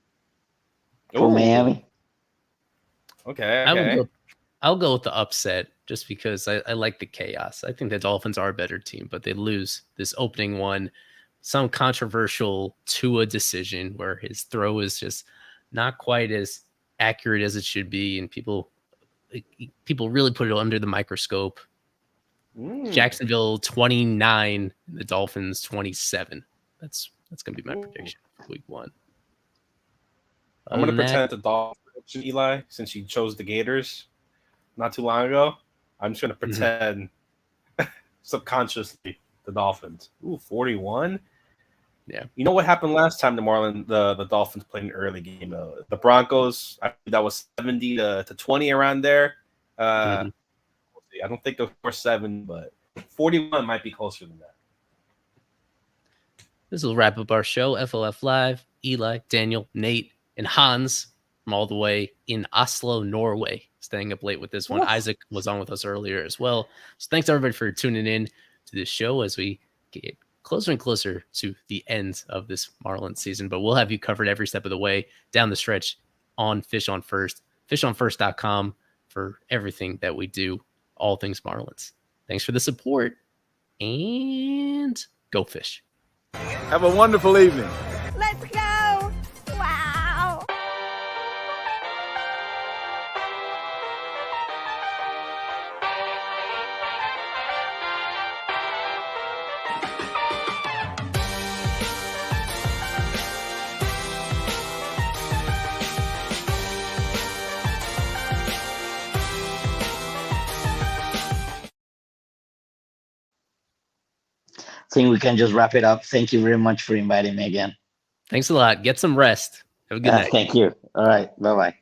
for Miami. Okay. I'll go with the upset just because I like the chaos. I think the Dolphins are a better team, but they lose this opening one. Some controversial Tua decision where his throw is just not quite as accurate as it should be, and people really put it under the microscope. Jacksonville 29, the Dolphins 27. That's gonna be my prediction for Week 1. I'm gonna pretend the Dolphins prediction, Eli, since you chose the Gators not too long ago. I'm just gonna pretend subconsciously the Dolphins. 41. Yeah. You know what happened last time the Dolphins played an early game? The Broncos, I think that was 70-20 around there. I don't think those were 7, but 41 might be closer than that. This will wrap up our show. FOF Live, Eli, Daniel, Nate, and Hans from all the way in Oslo, Norway, staying up late with this one. Isaac was on with us earlier as well. So thanks everybody for tuning in to this show as we get closer and closer to the end of this Marlins season. But we'll have you covered every step of the way down the stretch on Fish on First, fishonfirst.com for everything that we do, all things Marlins. Thanks for the support, and go Fish. Have a wonderful evening. Let's go! Wow! think we can just wrap it up. Thank you very much for inviting me again. Thanks a lot. Get some rest. Have a good night. Thank you. All right. Bye-bye.